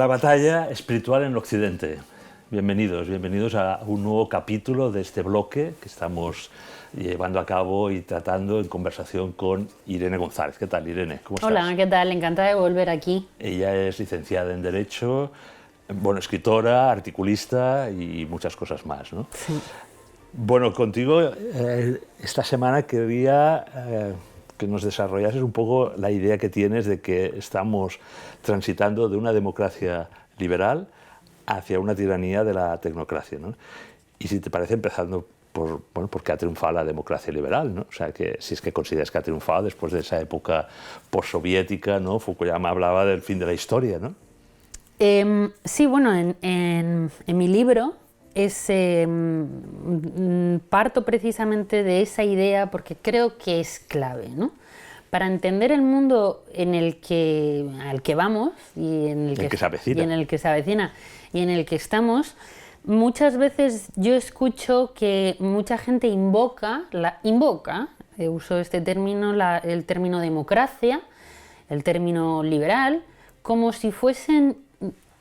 La batalla espiritual en Occidente. Bienvenidos a un nuevo capítulo de este bloque que estamos llevando a cabo y tratando en conversación con Irene González. ¿Qué tal, Irene? ¿Cómo estás? Hola, ¿qué tal? Encantada de volver aquí. Ella es licenciada en Derecho, escritora, articulista y muchas cosas más, ¿no? Sí. Bueno, contigo esta semana quería que nos desarrollases un poco la idea que tienes de que estamos transitando de una democracia liberal hacia una tiranía de la tecnocracia, ¿no? Y si te parece, empezando por qué ha triunfado la democracia liberal, ¿no? O sea, que si es que consideras que ha triunfado después de esa época postsoviética, ¿no? Fukuyama hablaba del fin de la historia, ¿no? Sí, bueno, en mi libro parto precisamente de esa idea porque creo que es clave, ¿no? Para entender el mundo al que vamos y en el que se avecina y en el que estamos, muchas veces yo escucho que mucha gente invoca, uso este término, el término democracia, el término liberal, como si fuesen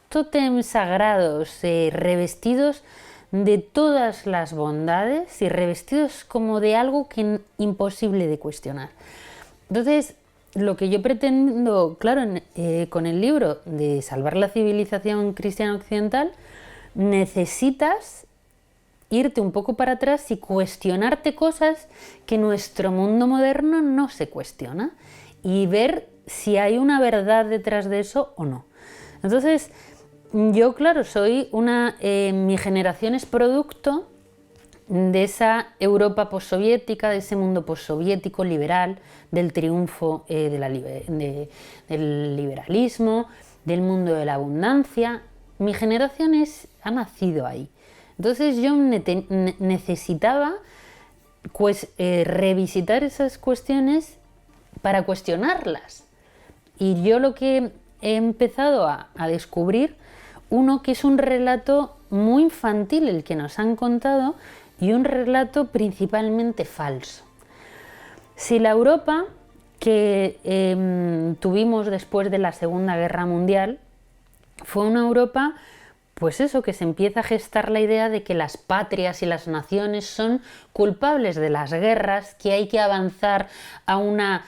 tótems sagrados, revestidos de todas las bondades y revestidos como de algo que imposible de cuestionar. Entonces, lo que yo pretendo, claro, con el libro de Salvar la civilización cristiana occidental, necesitas irte un poco para atrás y cuestionarte cosas que nuestro mundo moderno no se cuestiona y ver si hay una verdad detrás de eso o no. Entonces, yo, claro, mi generación es producto de esa Europa postsoviética, de ese mundo postsoviético liberal, del triunfo del liberalismo, del mundo de la abundancia. Mi generación ha nacido ahí. Entonces yo necesitaba revisitar esas cuestiones para cuestionarlas. Y yo lo que he empezado a descubrir, que es un relato muy infantil el que nos han contado y un relato principalmente falso. Si la Europa que tuvimos después de la Segunda Guerra Mundial fue una Europa, pues eso, que se empieza a gestar la idea de que las patrias y las naciones son culpables de las guerras, que hay que avanzar a una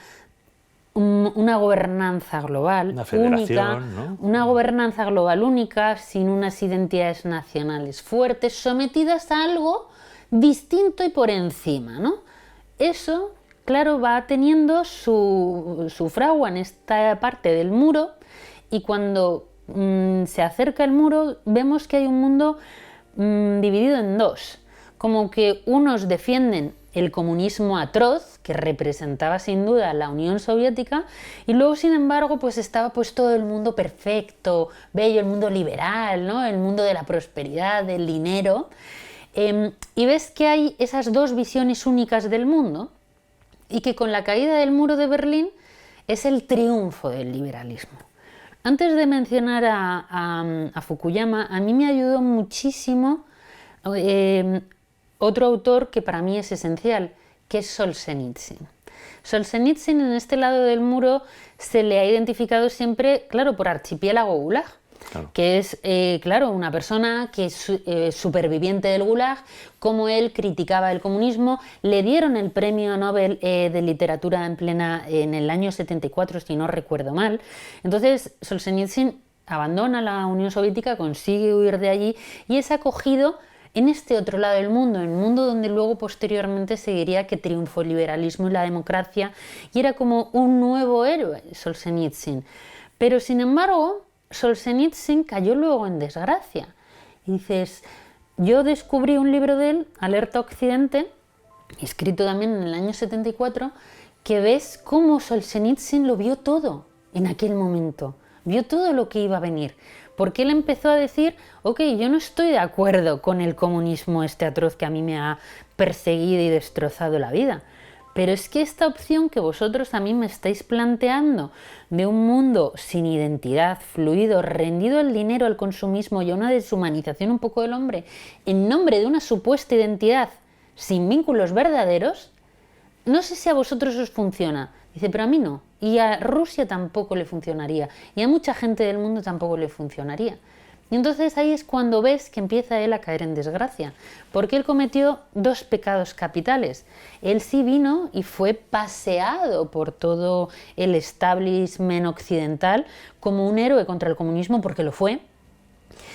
gobernanza global única, ¿no? Una gobernanza global única, sin unas identidades nacionales fuertes, sometidas a algo distinto y por encima, ¿no? Eso, claro, va teniendo su fragua en esta parte del muro, y cuando se acerca el muro vemos que hay un mundo dividido en dos, como que unos defienden el comunismo atroz, que representaba sin duda la Unión Soviética, y luego, sin embargo, pues estaba pues todo el mundo perfecto, bello, el mundo liberal, ¿no? El mundo de la prosperidad, del dinero. Y ves que hay esas dos visiones únicas del mundo, y que con la caída del muro de Berlín es el triunfo del liberalismo. Antes de mencionar a Fukuyama, a mí me ayudó muchísimo otro autor que para mí es esencial, que es Solzhenitsyn. Solzhenitsyn, en este lado del muro, se le ha identificado siempre, claro, por Archipiélago Gulag, claro, que es, una persona que es superviviente del Gulag. Como él criticaba el comunismo, le dieron el premio Nobel de literatura en el año 74, si no recuerdo mal. Entonces, Solzhenitsyn abandona la Unión Soviética, consigue huir de allí y es acogido en este otro lado del mundo, en el mundo donde luego posteriormente se diría que triunfó el liberalismo y la democracia, y era como un nuevo héroe, Solzhenitsyn. Pero sin embargo, Solzhenitsyn cayó luego en desgracia. Y dices, yo descubrí un libro de él, Alerta Occidente, escrito también en el año 74, que ves cómo Solzhenitsyn lo vio todo en aquel momento, vio todo lo que iba a venir. Porque él empezó a decir, ok, yo no estoy de acuerdo con el comunismo este atroz que a mí me ha perseguido y destrozado la vida, pero es que esta opción que vosotros a mí me estáis planteando de un mundo sin identidad, fluido, rendido al dinero, al consumismo y a una deshumanización un poco del hombre, en nombre de una supuesta identidad sin vínculos verdaderos, no sé si a vosotros os funciona. Dice, pero a mí no. Y a Rusia tampoco le funcionaría. Y a mucha gente del mundo tampoco le funcionaría. Y entonces ahí es cuando ves que empieza él a caer en desgracia. Porque él cometió 2 pecados capitales. Él sí vino y fue paseado por todo el establishment occidental como un héroe contra el comunismo, porque lo fue.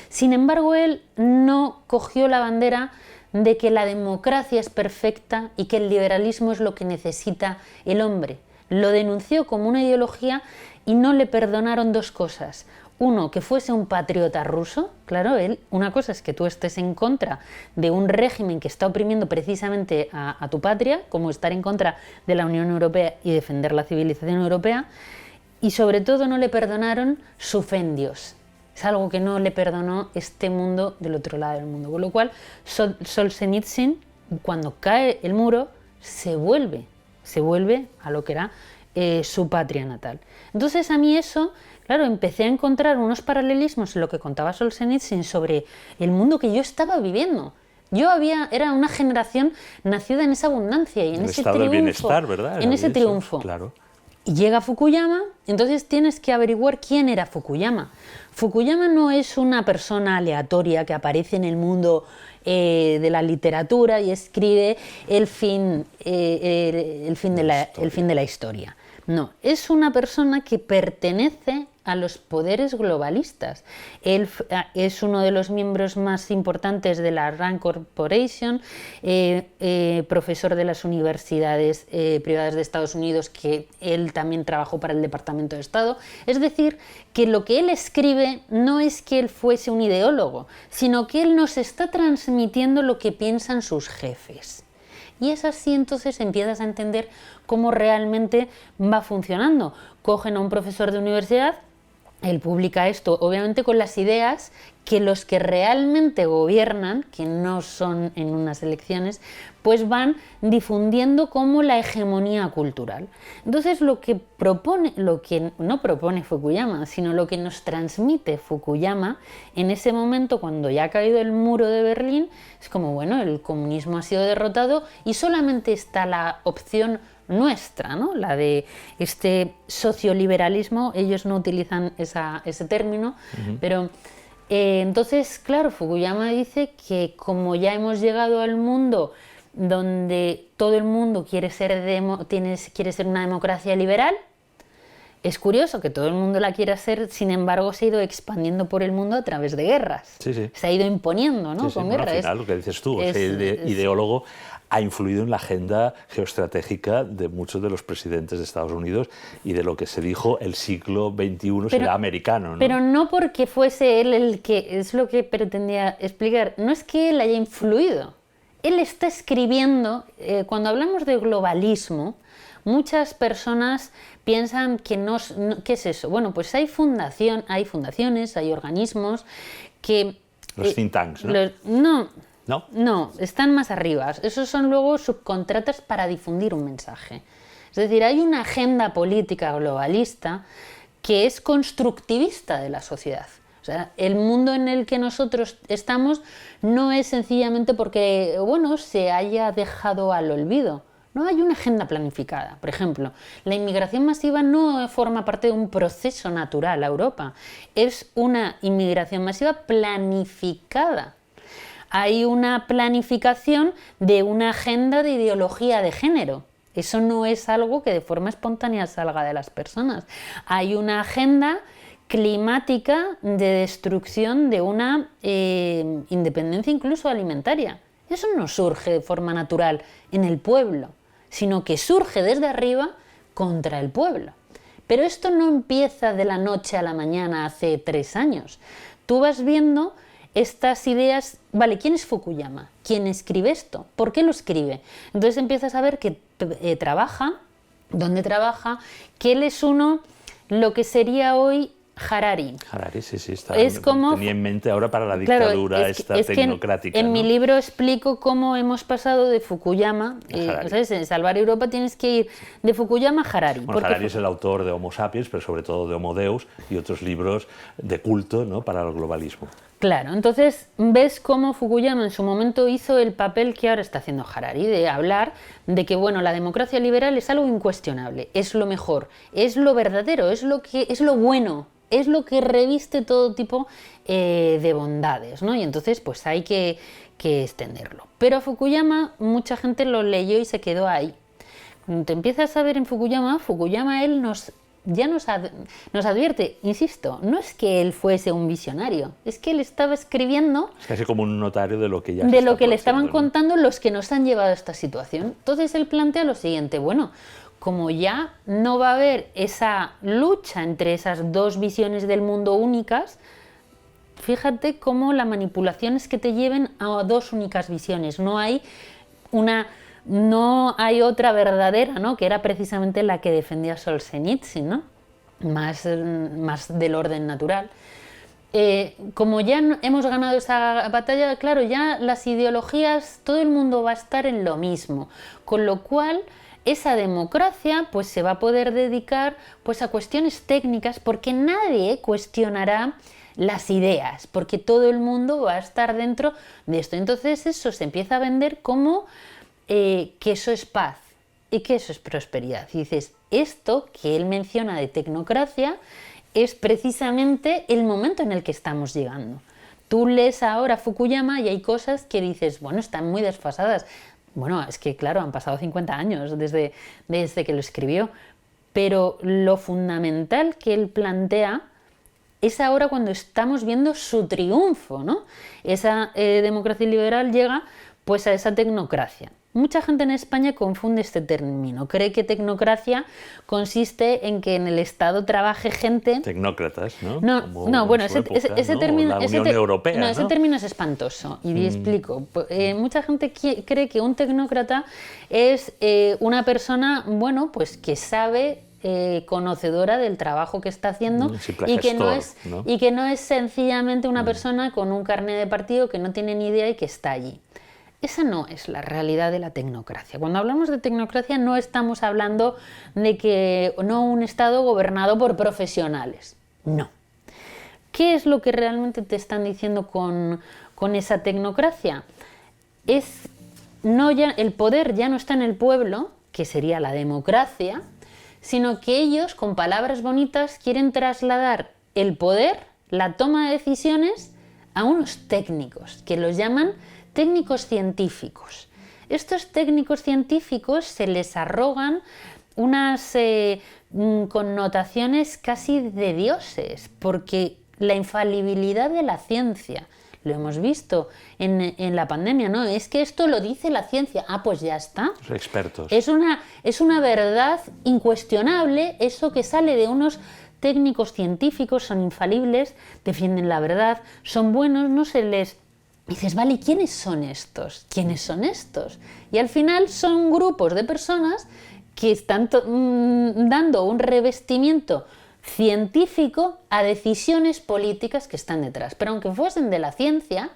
Sin embargo, él no cogió la bandera de que la democracia es perfecta y que el liberalismo es lo que necesita el hombre. Lo denunció como una ideología y no le perdonaron 2 cosas. Uno, que fuese un patriota ruso. Claro, una cosa es que tú estés en contra de un régimen que está oprimiendo precisamente a tu patria, como estar en contra de la Unión Europea y defender la civilización europea. Y sobre todo no le perdonaron su fe en Dios. Es algo que no le perdonó este mundo del otro lado del mundo. Con lo cual, Solzhenitsyn, cuando cae el muro, se vuelve a lo que era su patria natal. Entonces a mí eso, claro, empecé a encontrar unos paralelismos en lo que contaba Solzhenitsyn sobre el mundo que yo estaba viviendo. Era una generación nacida en esa abundancia y en ese estado triunfo. Del bienestar, ¿verdad? En ese triunfo. Claro. Y llega Fukuyama, entonces tienes que averiguar quién era Fukuyama. Fukuyama no es una persona aleatoria que aparece en el mundo de la literatura y escribe el fin de la historia. No, es una persona que pertenece a los poderes globalistas. Él es uno de los miembros más importantes de la Rand Corporation, profesor de las universidades privadas de Estados Unidos, que él también trabajó para el Departamento de Estado. Es decir, que lo que él escribe no es que él fuese un ideólogo, sino que él nos está transmitiendo lo que piensan sus jefes. Y es así, entonces empiezas a entender cómo realmente va funcionando. Cogen a un profesor de universidad, él publica esto, obviamente con las ideas que los que realmente gobiernan, que no son en unas elecciones, pues van difundiendo como la hegemonía cultural. Entonces lo que no propone Fukuyama, sino lo que nos transmite Fukuyama en ese momento, cuando ya ha caído el muro de Berlín, es como, bueno, el comunismo ha sido derrotado y solamente está la opción nuestra, ¿no? La de este socioliberalismo. Ellos no utilizan ese término, pero entonces, claro, Fukuyama dice que como ya hemos llegado al mundo donde todo el mundo quiere ser una democracia liberal, es curioso que todo el mundo la quiera ser, sin embargo se ha ido expandiendo por el mundo a través de guerras. Sí, sí. Se ha ido imponiendo, ¿no? Con guerras. Al final, lo que dices tú, ese ideólogo ha influido en la agenda geoestratégica de muchos de los presidentes de Estados Unidos y de lo que se dijo el siglo XXI será americano, ¿no? Pero no porque fuese él el que, es lo que pretendía explicar, no es que él haya influido. Él está escribiendo, cuando hablamos de globalismo, muchas personas piensan que ¿qué es eso? Bueno, pues hay fundaciones, hay organismos que... Los think tanks, ¿no? No, están más arriba. Esos son luego subcontratas para difundir un mensaje. Es decir, hay una agenda política globalista que es constructivista de la sociedad. O sea, el mundo en el que nosotros estamos no es sencillamente porque, bueno, se haya dejado al olvido. No hay una agenda planificada. Por ejemplo, la inmigración masiva no forma parte de un proceso natural a Europa. Es una inmigración masiva planificada. Hay una planificación de una agenda de ideología de género. Eso no es algo que de forma espontánea salga de las personas. Hay una agenda climática de destrucción de una independencia incluso alimentaria. Eso no surge de forma natural en el pueblo, sino que surge desde arriba contra el pueblo. Pero esto no empieza de la noche a la mañana hace 3 años. Tú vas viendo estas ideas, vale, ¿quién es Fukuyama? ¿Quién escribe esto? ¿Por qué lo escribe? Entonces empiezas a ver que trabaja, dónde trabaja, que él es lo que sería hoy Harari. Harari, sí, tenía en mente ahora para la dictadura, claro, tecnocrática. En mi libro explico cómo hemos pasado de Fukuyama, ¿sabes? En Salvar Europa tienes que ir de Fukuyama a Harari. Bueno, Harari es el autor de Homo Sapiens, pero sobre todo de Homo Deus y otros libros de culto, ¿no?, para el globalismo. Claro, entonces ves cómo Fukuyama en su momento hizo el papel que ahora está haciendo Harari, de hablar de que bueno, la democracia liberal es algo incuestionable, es lo mejor, es lo verdadero, es lo bueno, es lo que reviste todo tipo de bondades, ¿no? Y entonces pues hay que extenderlo. Pero a Fukuyama mucha gente lo leyó y se quedó ahí. Cuando te empiezas a ver en Fukuyama él nos advierte, insisto, no es que él fuese un visionario, es que él estaba escribiendo... Es casi como un notario de lo que ya de lo que le estaban contando los que nos han llevado a esta situación. Entonces él plantea lo siguiente, bueno, como ya no va a haber esa lucha entre esas dos visiones del mundo únicas, fíjate cómo la manipulación es que te lleven a dos únicas visiones, no hay otra verdadera, ¿no? Que era precisamente la que defendía Solzhenitsyn, ¿no? Más del orden natural. Como ya hemos ganado esa batalla, claro, ya las ideologías, todo el mundo va a estar en lo mismo, con lo cual esa democracia pues se va a poder dedicar pues a cuestiones técnicas, porque nadie cuestionará las ideas, porque todo el mundo va a estar dentro de esto. Entonces eso se empieza a vender como que eso es paz y que eso es prosperidad. Y dices, esto que él menciona de tecnocracia es precisamente el momento en el que estamos llegando. Tú lees ahora Fukuyama y hay cosas que dices, bueno, están muy desfasadas. Bueno, es que claro, han pasado 50 años desde que lo escribió, pero lo fundamental que él plantea es ahora cuando estamos viendo su triunfo, ¿no? Esa democracia liberal llega pues a esa tecnocracia. Mucha gente en España confunde este término, cree que tecnocracia consiste en que en el Estado trabaje gente... Tecnócratas, ¿no? No, bueno, ese término... La Unión Europea, ¿no? Ese término es espantoso, y explico. Mucha gente cree que un tecnócrata es una persona, bueno, pues que sabe... conocedora del trabajo que está haciendo y que no es sencillamente una persona con un carné de partido que no tiene ni idea y que está allí. Esa no es la realidad de la tecnocracia. Cuando hablamos de tecnocracia no estamos hablando de que no un Estado gobernado por profesionales. No. ¿Qué es lo que realmente te están diciendo con esa tecnocracia? El poder ya no está en el pueblo, que sería la democracia, sino que ellos, con palabras bonitas, quieren trasladar el poder, la toma de decisiones, a unos técnicos, que los llaman técnicos científicos. Estos técnicos científicos se les arrogan unas connotaciones casi de dioses, porque la infalibilidad de la ciencia, lo hemos visto en la pandemia, ¿no? Es que esto lo dice la ciencia. Ah, pues ya está. Los expertos. Es una verdad incuestionable, eso que sale de unos técnicos científicos, son infalibles, defienden la verdad, son buenos, no se les... Dices, vale, ¿quiénes son estos? ¿Quiénes son estos? Y al final son grupos de personas que están dando un revestimiento científico a decisiones políticas que están detrás. Pero aunque fuesen de la ciencia,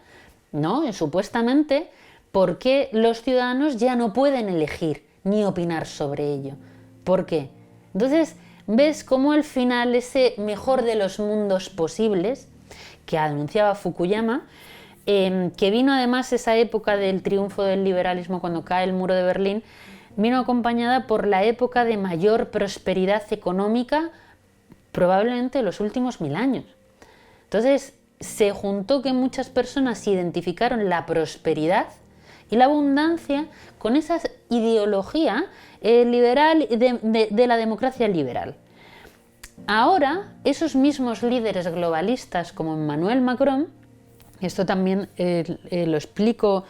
¿no? Supuestamente, ¿por qué los ciudadanos ya no pueden elegir ni opinar sobre ello? ¿Por qué? Entonces, ves cómo al final ese mejor de los mundos posibles que anunciaba Fukuyama, que vino además esa época del triunfo del liberalismo cuando cae el muro de Berlín, vino acompañada por la época de mayor prosperidad económica probablemente de los últimos 1000 años. Entonces se juntó que muchas personas identificaron la prosperidad y la abundancia con esa ideología liberal de la democracia liberal. Ahora esos mismos líderes globalistas como Emmanuel Macron, esto también lo explico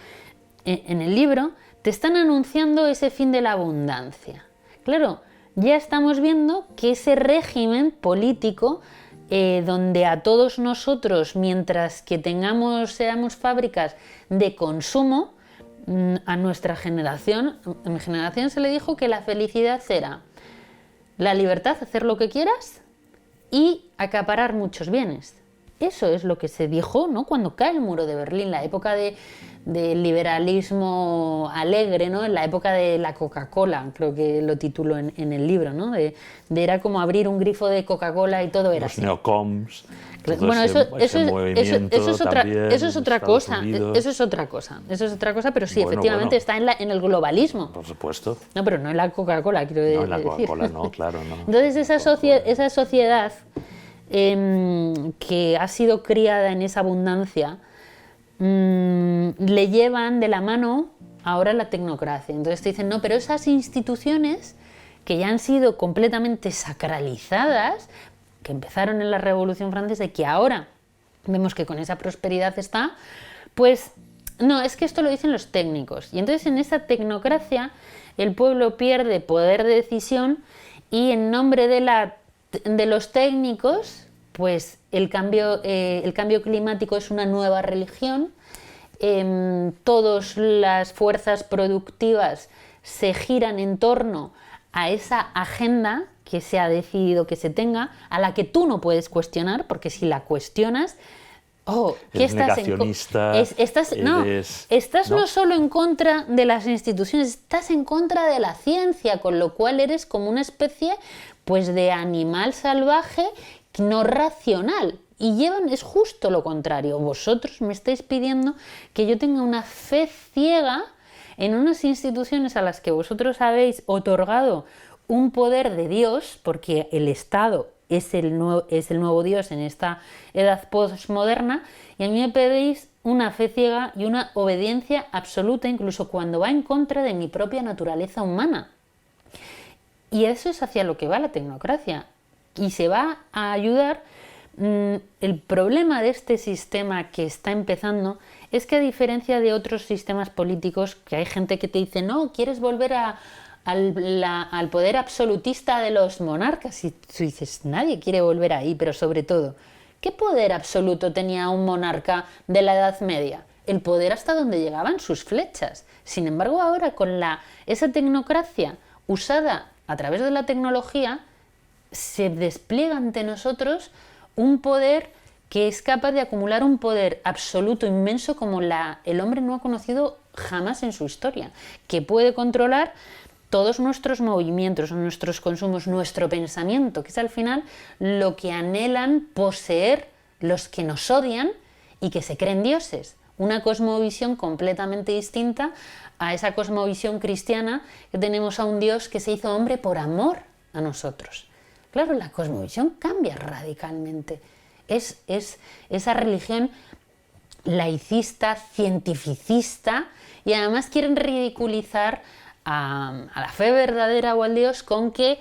en el libro, te están anunciando ese fin de la abundancia. Claro, ya estamos viendo que ese régimen político donde a todos nosotros, mientras que seamos fábricas de consumo, a nuestra generación, a mi generación se le dijo que la felicidad era la libertad, hacer lo que quieras y acaparar muchos bienes. eso es lo que se dijo, ¿no?, cuando cae el muro de Berlín, la época del liberalismo alegre, ¿no?, en la época de la Coca-Cola, creo que lo titulo en el libro, ¿no?, de era como abrir un grifo de Coca-Cola y todo era los así. neocoms. Bueno, eso es otra cosa, pero sí, efectivamente está en el globalismo. Por supuesto. No, pero no en la Coca-Cola, quiero decir. No, en la Coca-Cola no, claro, no. Entonces esa sociedad que ha sido criada en esa abundancia, le llevan de la mano ahora la tecnocracia. Entonces te dicen, no, pero esas instituciones que ya han sido completamente sacralizadas, que empezaron en la Revolución Francesa y que ahora vemos que con esa prosperidad está, pues no, es que esto lo dicen los técnicos. Y entonces en esa tecnocracia el pueblo pierde poder de decisión y en nombre de los técnicos, pues el cambio climático es una nueva religión. Todas las fuerzas productivas se giran en torno a esa agenda que se ha decidido que se tenga, a la que tú no puedes cuestionar, porque si la cuestionas, ¿qué estás negacionista? Estás no solo en contra de las instituciones, estás en contra de la ciencia, con lo cual eres como una especie, pues, de animal salvaje no racional. Y es justo lo contrario. Vosotros me estáis pidiendo que yo tenga una fe ciega en unas instituciones a las que vosotros habéis otorgado un poder de Dios, porque el Estado es el nuevo Dios en esta edad postmoderna, y a mí me pedís una fe ciega y una obediencia absoluta, incluso cuando va en contra de mi propia naturaleza humana. Y eso es hacia lo que va la tecnocracia. Y se va a ayudar. El problema de este sistema que está empezando es que, a diferencia de otros sistemas políticos, que hay gente que te dice, no, quieres volver al poder absolutista de los monarcas, y tú dices, nadie quiere volver ahí, pero sobre todo, ¿qué poder absoluto tenía un monarca de la Edad Media? El poder hasta donde llegaban sus flechas. Sin embargo, ahora con esa tecnocracia usada a través de la tecnología, se despliega ante nosotros un poder que es capaz de acumular un poder absoluto inmenso como el hombre no ha conocido jamás en su historia, que puede controlar todos nuestros movimientos, nuestros consumos, nuestro pensamiento, que es al final lo que anhelan poseer los que nos odian y que se creen dioses. Una cosmovisión completamente distinta a esa cosmovisión cristiana, que tenemos a un Dios que se hizo hombre por amor a nosotros. Claro, la cosmovisión cambia radicalmente. Es esa religión laicista, cientificista, y además quieren ridiculizar a la fe verdadera o al Dios con que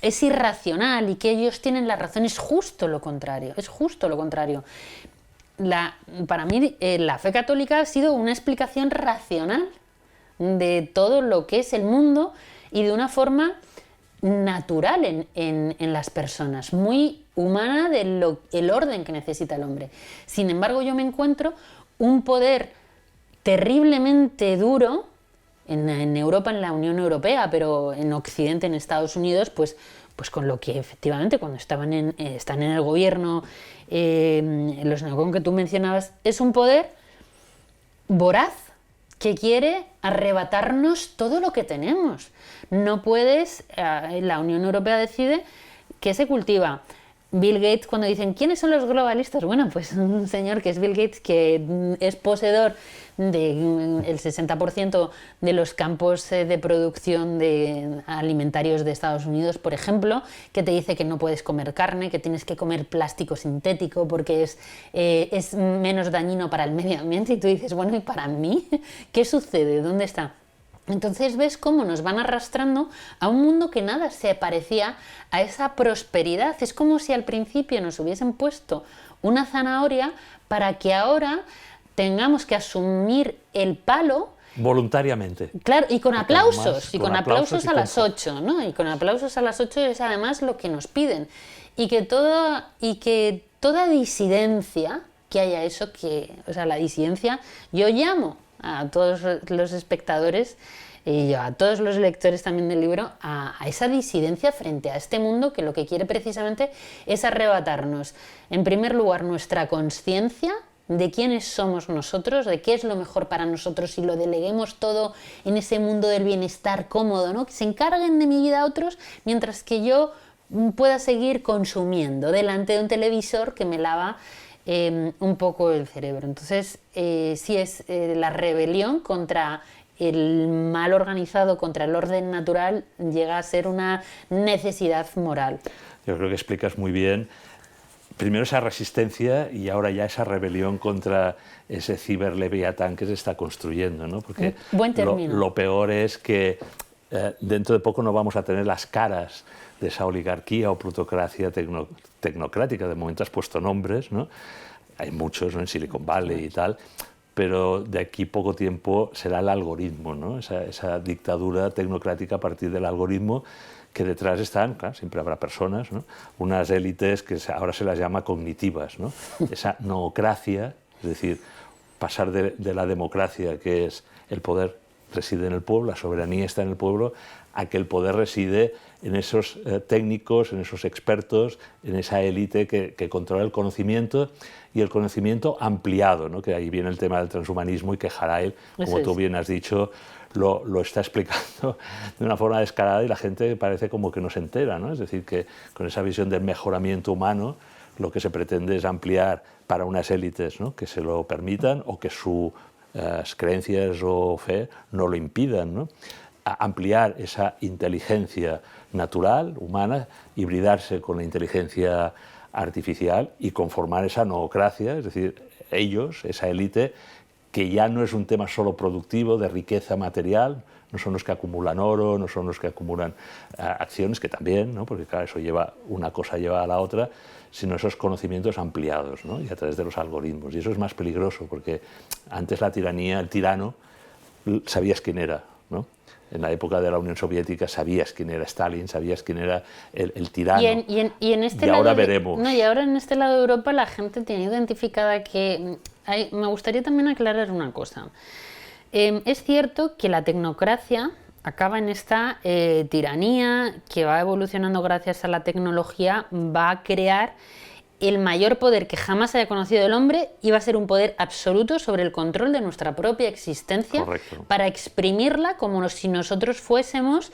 es irracional y que ellos tienen la razón. Es justo lo contrario, es justo lo contrario. Para mí la fe católica ha sido una explicación racional de todo lo que es el mundo y de una forma natural en las personas, muy humana del orden que necesita el hombre. Sin embargo, yo me encuentro un poder terriblemente duro en Europa, en la Unión Europea, pero en Occidente, en Estados Unidos, pues con lo que efectivamente cuando están en el gobierno, los neocon que tú mencionabas, es un poder voraz que quiere arrebatarnos todo lo que tenemos. No puedes, la Unión Europea decide qué se cultiva. Bill Gates, cuando dicen ¿quiénes son los globalistas? Bueno, pues un señor que es Bill Gates, que es poseedor del 60% de los campos de producción de alimentarios de Estados Unidos, por ejemplo, que te dice que no puedes comer carne, que tienes que comer plástico sintético porque es menos dañino para el medio ambiente, y tú dices, bueno, ¿y para mí? ¿Qué sucede? ¿Dónde está? Entonces ves cómo nos van arrastrando a un mundo que nada se parecía a esa prosperidad. Es como si al principio nos hubiesen puesto una zanahoria para que ahora tengamos que asumir el palo voluntariamente. Claro, y con aplausos, y con aplausos a las 8, ¿no? Y con aplausos a las 8 es además lo que nos piden. Y que toda disidencia que haya eso, o sea, la disidencia, yo llamo a todos los espectadores y a todos los lectores también del libro a esa disidencia frente a este mundo que lo que quiere precisamente es arrebatarnos, en primer lugar, nuestra conciencia de quiénes somos nosotros, de qué es lo mejor para nosotros y lo deleguemos todo en ese mundo del bienestar cómodo, ¿no? Que se encarguen de mi vida otros mientras que yo pueda seguir consumiendo delante de un televisor que me lava un poco el cerebro. Entonces, sí es la rebelión contra el mal organizado, contra el orden natural, llega a ser una necesidad moral. Yo creo que explicas muy bien primero esa resistencia y ahora ya esa rebelión contra ese ciberleviatán que se está construyendo, ¿no? Porque buen término. Lo peor es que dentro de poco no vamos a tener las caras de esa oligarquía o plutocracia tecnocrática. De momento has puesto nombres, ¿no? Hay muchos, ¿no? En Silicon Valley y tal, pero de aquí poco tiempo será el algoritmo, ¿no? Esa dictadura tecnocrática a partir del algoritmo, que detrás están, claro, siempre habrá personas, ¿no? Unas élites que ahora se las llama cognitivas, ¿no? Esa noocracia, es decir, pasar de la democracia, que es el poder reside en el pueblo, la soberanía está en el pueblo, a que el poder reside en esos técnicos, en esos expertos, en esa élite que controla el conocimiento y el conocimiento ampliado, ¿no? Que ahí viene el tema del transhumanismo y que Harari, como tú bien has dicho, lo está explicando de una forma descarada y la gente parece como que no se entera, ¿no? Es decir, que con esa visión del mejoramiento humano lo que se pretende es ampliar para unas élites, ¿no? Que se lo permitan o que sus creencias o fe no lo impidan, ¿no? A ampliar esa inteligencia natural, humana, hibridarse con la inteligencia artificial y conformar esa noocracia, es decir, ellos, esa élite, que ya no es un tema solo productivo, de riqueza material, no son los que acumulan oro, no son los que acumulan acciones, que también, ¿no? Porque claro, eso lleva, una cosa lleva a la otra, sino esos conocimientos ampliados, ¿no? Y a través de los algoritmos. Y eso es más peligroso, porque antes la tiranía, el tirano, sabías quién era, ¿no? En la época de la Unión Soviética sabías quién era Stalin, sabías quién era el tirano. Y ahora veremos. No, y ahora en este lado de Europa la gente tiene identificada que... me gustaría también aclarar una cosa. Es cierto que la tecnocracia acaba en esta tiranía que va evolucionando gracias a la tecnología, va a crear el mayor poder que jamás haya conocido el hombre y va a ser un poder absoluto sobre el control de nuestra propia existencia. Correcto. Para exprimirla como si nosotros fuésemos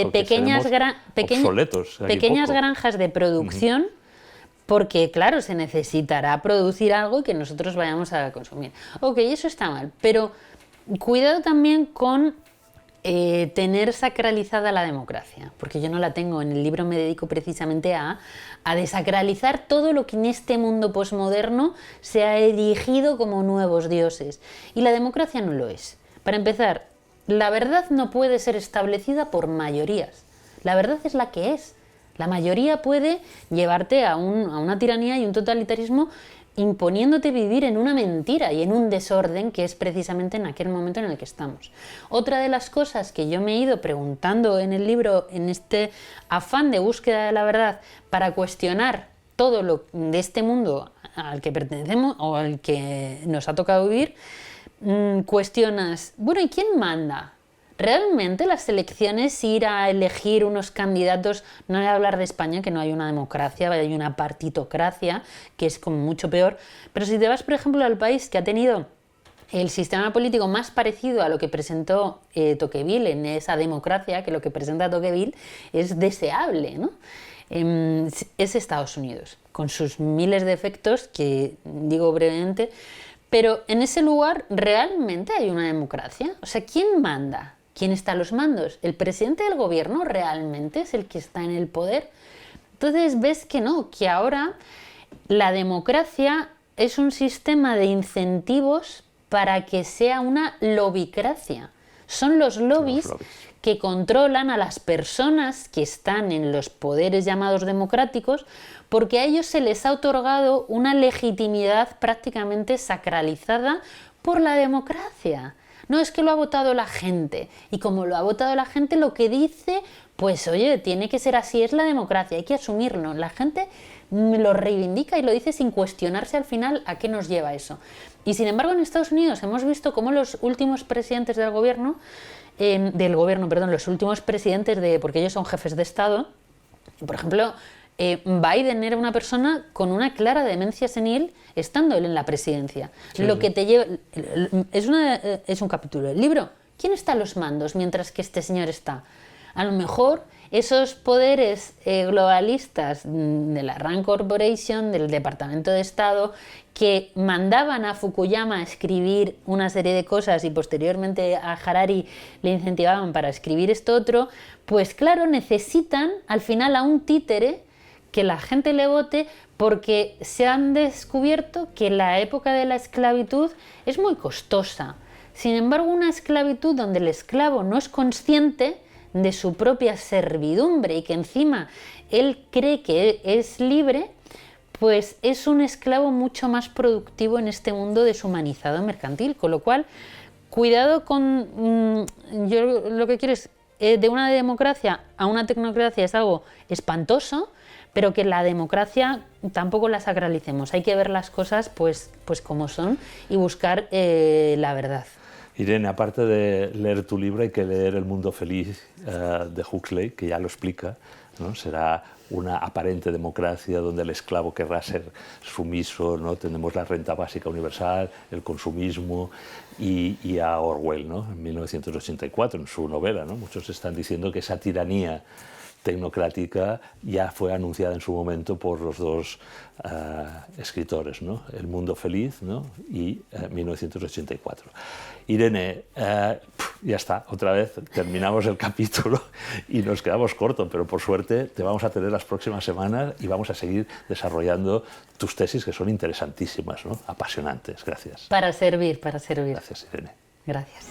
pequeñas granjas de producción, porque claro, se necesitará producir algo que nosotros vayamos a consumir. Ok, eso está mal, pero cuidado también con tener sacralizada la democracia, porque yo no la tengo. En el libro me dedico precisamente a desacralizar todo lo que en este mundo posmoderno se ha erigido como nuevos dioses. Y la democracia no lo es. Para empezar, la verdad no puede ser establecida por mayorías. La verdad es la que es. La mayoría puede llevarte a una tiranía y un totalitarismo imponiéndote vivir en una mentira y en un desorden que es precisamente en aquel momento en el que estamos. Otra de las cosas que yo me he ido preguntando en el libro, en este afán de búsqueda de la verdad, para cuestionar todo lo de este mundo al que pertenecemos o al que nos ha tocado vivir, cuestionas, bueno, ¿y quién manda? ¿Realmente las elecciones, ir a elegir unos candidatos, no voy a hablar de España, que no hay una democracia, hay una partitocracia, que es como mucho peor, pero si te vas, por ejemplo, al país que ha tenido el sistema político más parecido a lo que presentó Tocqueville en esa democracia, que lo que presenta Tocqueville es deseable, ¿no? Es Estados Unidos, con sus miles de efectos que digo brevemente, pero en ese lugar realmente hay una democracia. O sea, ¿quién manda? ¿Quién está a los mandos? ¿El presidente del gobierno realmente es el que está en el poder? Entonces ves que no, que ahora la democracia es un sistema de incentivos para que sea una lobicracia. Son los lobbies que controlan a las personas que están en los poderes llamados democráticos, porque a ellos se les ha otorgado una legitimidad prácticamente sacralizada por la democracia. No, es que lo ha votado la gente. Y como lo ha votado la gente, lo que dice, pues oye, tiene que ser así, es la democracia, hay que asumirlo. La gente lo reivindica y lo dice sin cuestionarse al final a qué nos lleva eso. Y sin embargo en Estados Unidos hemos visto cómo los últimos presidentes del gobierno, los últimos presidentes porque ellos son jefes de Estado, por ejemplo, Biden era una persona con una clara demencia senil estando él en la presidencia. Sí. Lo que te lleva es un capítulo del libro. ¿Quién está a los mandos mientras que este señor está? A lo mejor esos poderes globalistas de la Rand Corporation, del Departamento de Estado, que mandaban a Fukuyama a escribir una serie de cosas y posteriormente a Harari le incentivaban para escribir esto otro, pues claro, necesitan al final a un títere que la gente le vote, porque se han descubierto que la época de la esclavitud es muy costosa. Sin embargo, una esclavitud donde el esclavo no es consciente de su propia servidumbre y que encima él cree que es libre, pues es un esclavo mucho más productivo en este mundo deshumanizado mercantil. Con lo cual, cuidado con... yo lo que quiero es, de una democracia a una tecnocracia es algo espantoso, pero que la democracia tampoco la sacralicemos. Hay que ver las cosas pues como son y buscar la verdad. Irene, aparte de leer tu libro, hay que leer El mundo feliz de Huxley, que ya lo explica, ¿no? Será una aparente democracia donde el esclavo querrá ser sumiso, ¿no? Tenemos la renta básica universal, el consumismo y a Orwell, ¿no? En 1984, en su novela, ¿no? Muchos están diciendo que esa tiranía tecnocrática ya fue anunciada en su momento por los dos escritores, ¿no? El mundo feliz, ¿no? Y 1984. Irene, ya está, otra vez terminamos el capítulo y nos quedamos cortos, pero por suerte te vamos a tener las próximas semanas y vamos a seguir desarrollando tus tesis, que son interesantísimas, ¿no? Apasionantes. Gracias. Para servir, para servir. Gracias, Irene. Gracias.